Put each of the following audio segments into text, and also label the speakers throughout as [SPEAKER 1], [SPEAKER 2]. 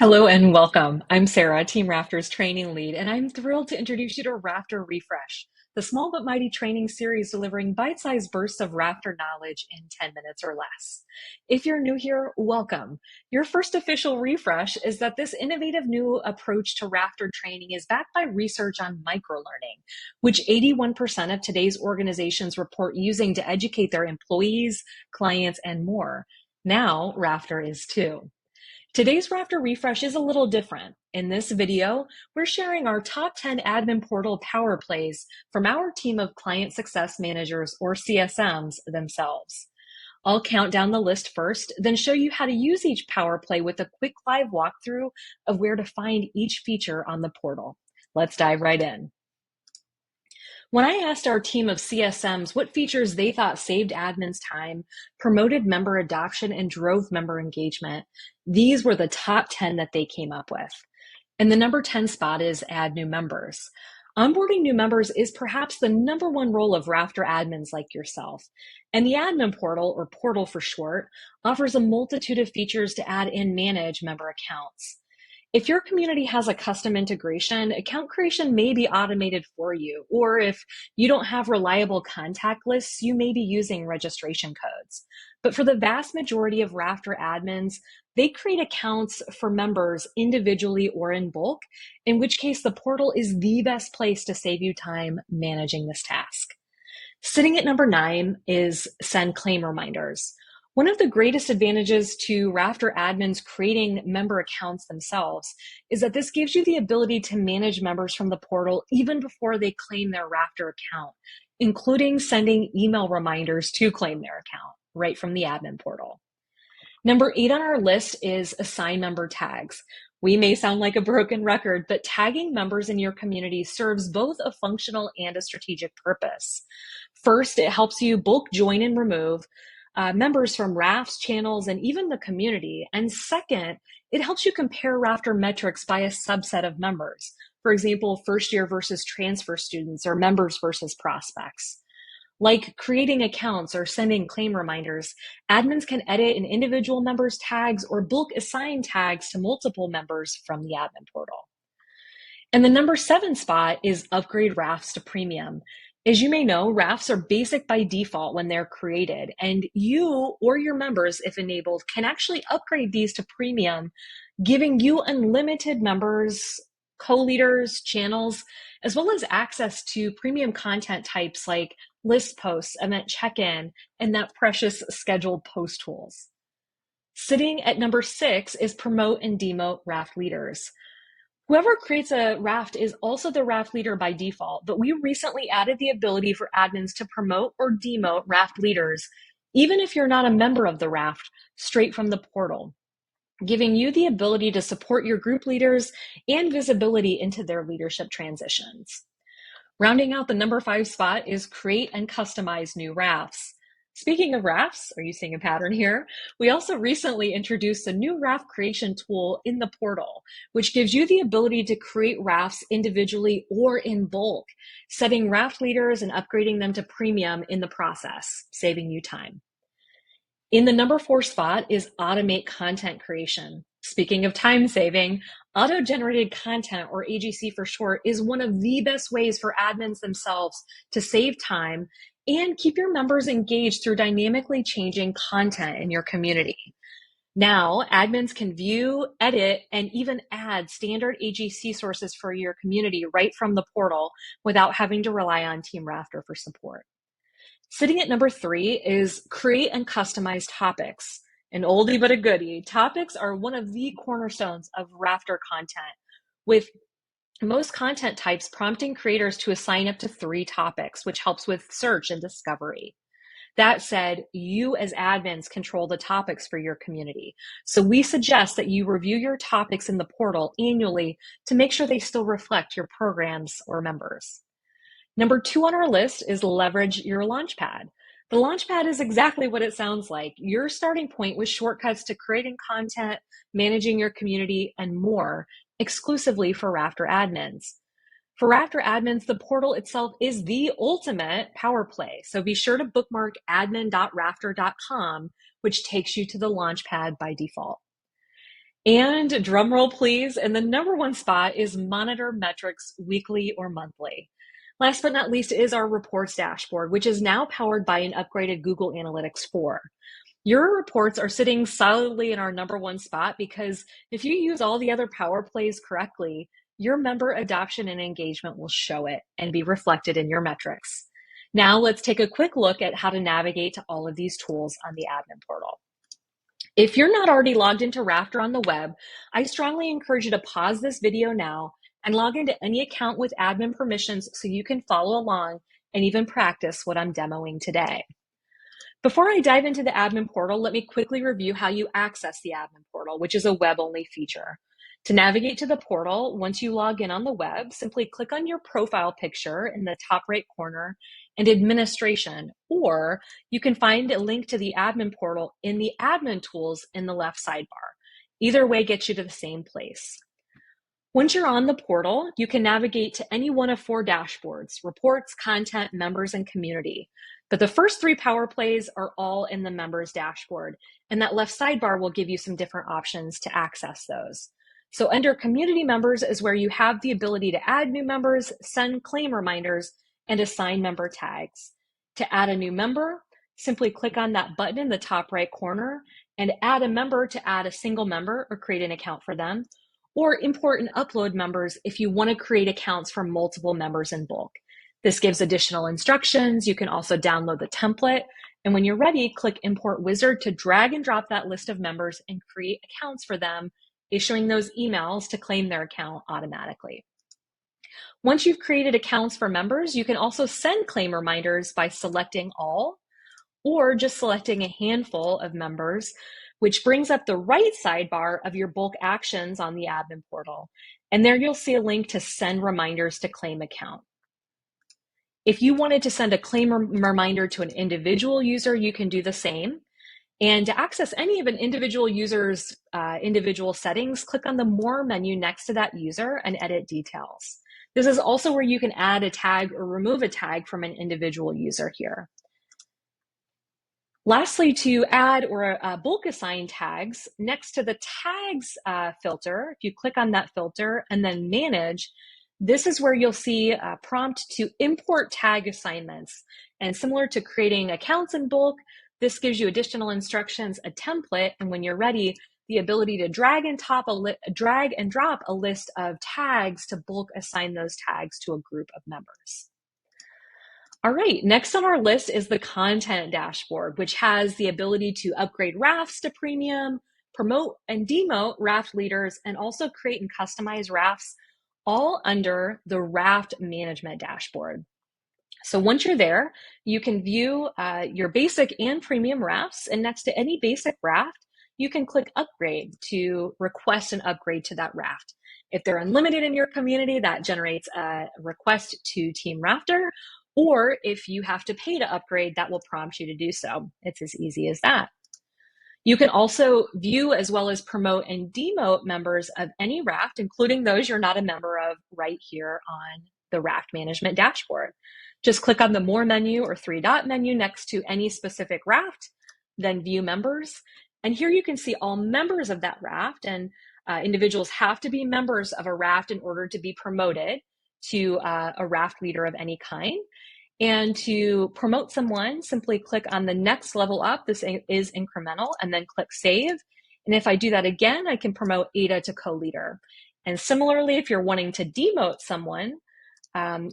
[SPEAKER 1] Hello and welcome. I'm Sarah, Team Raftr's training lead, and I'm thrilled to introduce you to Raftr Refresh, the small but mighty training series delivering bite-sized bursts of Raftr knowledge in 10 minutes or less. If you're new here, welcome. Your first official refresh is that this innovative new approach to Raftr training is backed by research on microlearning, which 81% of today's organizations report using to educate their employees, clients, and more. Now, Raftr is too. Today's Raftr Refresh is a little different. In this video, we're sharing our top 10 admin portal power plays from our team of client success managers, or CSMs, themselves. I'll count down the list first, then show you how to use each power play with a quick live walkthrough of where to find each feature on the portal. Let's dive right in. When I asked our team of CSMs what features they thought saved admins time, promoted member adoption, and drove member engagement, these were the top 10 that they came up with. And the number 10 spot is add new members. Onboarding new members is perhaps the number one role of Raftr admins like yourself. And the admin portal, or portal for short, offers a multitude of features to add and manage member accounts. If your community has a custom integration, account creation may be automated for you, or if you don't have reliable contact lists, you may be using registration codes. But for the vast majority of Raftr admins, they create accounts for members individually or in bulk, in which case the portal is the best place to save you time managing this task. Sitting at number 9 is send claim reminders. One of the greatest advantages to Raftr admins creating member accounts themselves is that this gives you the ability to manage members from the portal even before they claim their Raftr account, including sending email reminders to claim their account right from the admin portal. Number 8 on our list is assign member tags. We may sound like a broken record, but tagging members in your community serves both a functional and a strategic purpose. First, it helps you bulk join and remove members from Rafts, channels, and even the community. And second, it helps you compare Raftr metrics by a subset of members. For example, first year versus transfer students, or members versus prospects. Like creating accounts or sending claim reminders, admins can edit an individual member's tags or bulk assign tags to multiple members from the admin portal. And the number 7 spot is upgrade Rafts to premium. As you may know, Rafts are basic by default when they're created, and you or your members, if enabled, can actually upgrade these to premium, giving you unlimited members, co-leaders, channels, as well as access to premium content types like list posts, event check-in, and that precious scheduled post tools. Sitting at number 6 is promote and demote Raft leaders. Whoever creates a Raft is also the Raft leader by default, but we recently added the ability for admins to promote or demote Raft leaders, even if you're not a member of the Raft, straight from the portal, giving you the ability to support your group leaders and visibility into their leadership transitions. Rounding out the number 5 spot is create and customize new Rafts. Speaking of Rafts, are you seeing a pattern here? We also recently introduced a new Raft creation tool in the portal, which gives you the ability to create Rafts individually or in bulk, setting Raft leaders and upgrading them to premium in the process, saving you time. In the number 4 spot is automate content creation. Speaking of time saving, auto-generated content, or AGC for short, is one of the best ways for admins themselves to save time and keep your members engaged through dynamically changing content in your community. Now, admins can view, edit, and even add standard AGC sources for your community right from the portal without having to rely on Team Raftr for support. Sitting at number 3 is create and customize topics. An oldie but a goodie. Topics are one of the cornerstones of Raftr content, with most content types prompting creators to assign up to 3 topics, which helps with search and discovery. That said, you as admins control the topics for your community. So we suggest that you review your topics in the portal annually to make sure they still reflect your programs or members. Number 2 on our list is leverage your Launchpad. The Launchpad is exactly what it sounds like, your starting point with shortcuts to creating content, managing your community, and more, exclusively for Raftr admins. For Raftr admins, the portal itself is the ultimate power play, so be sure to bookmark admin.raftr.com, which takes you to the Launchpad by default. And drum roll, please. And the number one spot is monitor metrics weekly or monthly. Last but not least is our reports dashboard, which is now powered by an upgraded Google Analytics 4. Your reports are sitting solidly in our number one spot because if you use all the other power plays correctly, your member adoption and engagement will show it and be reflected in your metrics. Now let's take a quick look at how to navigate to all of these tools on the admin portal. If you're not already logged into Raftr on the web, I strongly encourage you to pause this video now and log into any account with admin permissions so you can follow along and even practice what I'm demoing today. Before I dive into the admin portal, let me quickly review how you access the admin portal, which is a web-only feature. To navigate to the portal, once you log in on the web, simply click on your profile picture in the top right corner and administration, or you can find a link to the admin portal in the admin tools in the left sidebar. Either way gets you to the same place. Once you're on the portal, you can navigate to any one of 4 dashboards: reports, content, members, and community. But the first 3 power plays are all in the members dashboard, and that left sidebar will give you some different options to access those. So under community members is where you have the ability to add new members, send claim reminders, and assign member tags. To add a new member, simply click on that button in the top right corner and add a member to add a single member or create an account for them, or import and upload members if you want to create accounts for multiple members in bulk. This gives additional instructions. You can also download the template. And when you're ready, click Import Wizard to drag and drop that list of members and create accounts for them, issuing those emails to claim their account automatically. Once you've created accounts for members, you can also send claim reminders by selecting all or just selecting a handful of members, which brings up the right sidebar of your bulk actions on the admin portal. And there you'll see a link to send reminders to claim account. If you wanted to send a claim reminder to an individual user, you can do the same. And to access any of an individual user's individual settings, click on the More menu next to that user and edit details. This is also where you can add a tag or remove a tag from an individual user here. Lastly, to add or bulk assign tags, next to the tags filter, if you click on that filter and then manage, this is where you'll see a prompt to import tag assignments. And similar to creating accounts in bulk, this gives you additional instructions, a template, and when you're ready, the ability to drag and drop a list of tags to bulk assign those tags to a group of members. All right, next on our list is the content dashboard, which has the ability to upgrade rafts to premium, promote and demote raft leaders, and also create and customize rafts, all under the raft management dashboard. So once you're there, you can view your basic and premium rafts, and next to any basic raft, you can click upgrade to request an upgrade to that raft. If they're unlimited in your community, that generates a request to Team Raftr, or if you have to pay to upgrade, that will prompt you to do so. It's as easy as that. You can also view as well as promote and demote members of any raft, including those you're not a member of, right here on the raft management dashboard. Just click on the More menu or 3-dot menu next to any specific raft, then View Members. And here you can see all members of that raft, and individuals have to be members of a raft in order to be promoted to a raft leader of any kind. And to promote someone, simply click on the next level up. This is incremental, and then click Save. And if I do that again, I can promote Ada to co-leader. And similarly, if you're wanting to demote someone,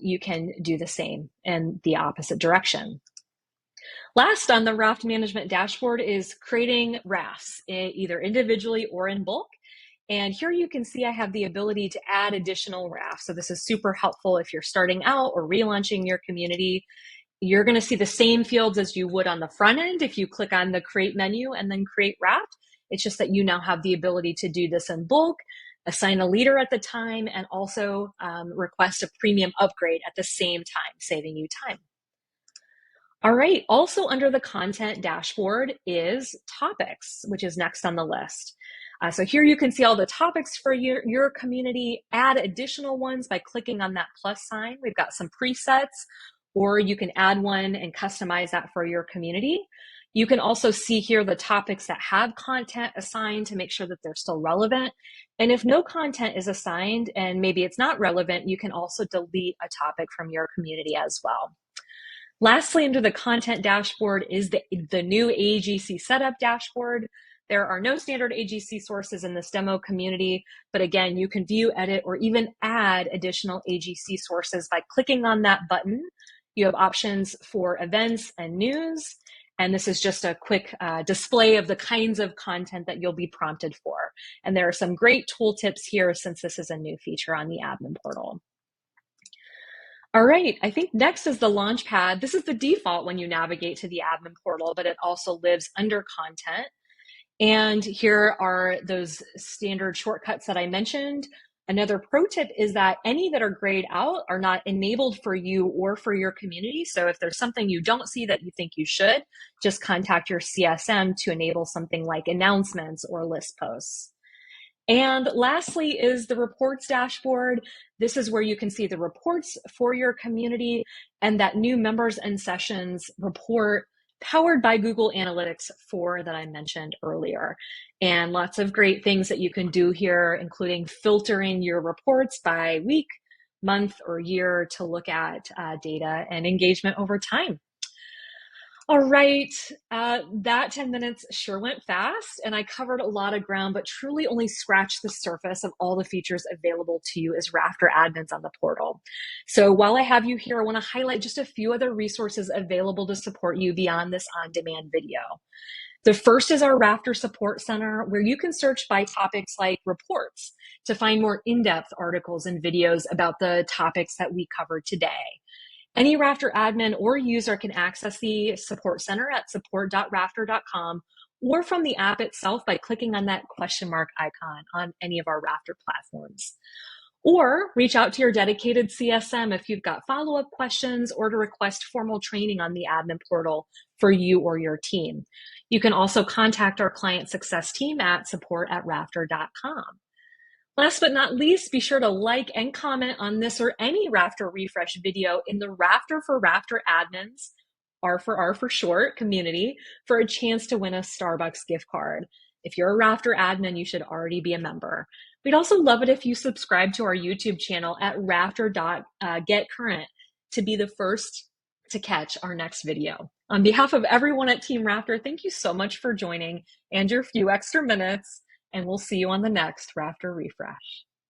[SPEAKER 1] you can do the same in the opposite direction. Last on the raft management dashboard is creating rafts, either individually or in bulk. And here you can see I have the ability to add additional rafts. So this is super helpful if you're starting out or relaunching your community. You're going to see the same fields as you would on the front end if you click on the Create menu and then Create Raft. It's just that you now have the ability to do this in bulk, assign a leader at the time, and also request a premium upgrade at the same time, saving you time. All right, also under the content dashboard is topics, which is next on the list. So here you can see all the topics for your community, add additional ones by clicking on that plus sign. We've got some presets, or you can add one and customize that for your community. You can also see here the topics that have content assigned to make sure that they're still relevant. And if no content is assigned and maybe it's not relevant, you can also delete a topic from your community as well. Lastly, under the content dashboard is the new AGC setup dashboard. There are no standard AGC sources in this demo community, but again, you can view, edit, or even add additional AGC sources by clicking on that button. You have options for events and news, and this is just a quick display of the kinds of content that you'll be prompted for. And there are some great tool tips here since this is a new feature on the admin portal. All right, I think next is the Launchpad. This is the default when you navigate to the admin portal, but it also lives under content. And here are those standard shortcuts that I mentioned. Another pro tip is that any that are grayed out are not enabled for you or for your community. So if there's something you don't see that you think you should, just contact your CSM to enable something like announcements or list posts. And lastly is the reports dashboard. This is where you can see the reports for your community and that new members and sessions report powered by Google Analytics 4 that I mentioned earlier. And lots of great things that you can do here, including filtering your reports by week, month, or year to look at data and engagement over time. All right, that 10 minutes sure went fast, and I covered a lot of ground, but truly only scratched the surface of all the features available to you as Raftr admins on the portal. So while I have you here, I want to highlight just a few other resources available to support you beyond this on-demand video. The first is our Raftr Support Center, where you can search by topics like reports to find more in-depth articles and videos about the topics that we covered today. Any Raftr admin or user can access the Support Center at support.raftr.com or from the app itself by clicking on that question mark icon on any of our Raftr platforms. Or reach out to your dedicated CSM if you've got follow-up questions or to request formal training on the admin portal for you or your team. You can also contact our client success team at support@raftr.com. Last but not least, be sure to like and comment on this or any Raftr Refresh video in the Raftr for Raftr admins, R for short, community, for a chance to win a Starbucks gift card. If you're a Raftr admin, you should already be a member. We'd also love it if you subscribe to our YouTube channel at raftr.getcurrent to be the first to catch our next video. On behalf of everyone at Team Raftr, thank you so much for joining and your few extra minutes, and we'll see you on the next Raftr Refresh.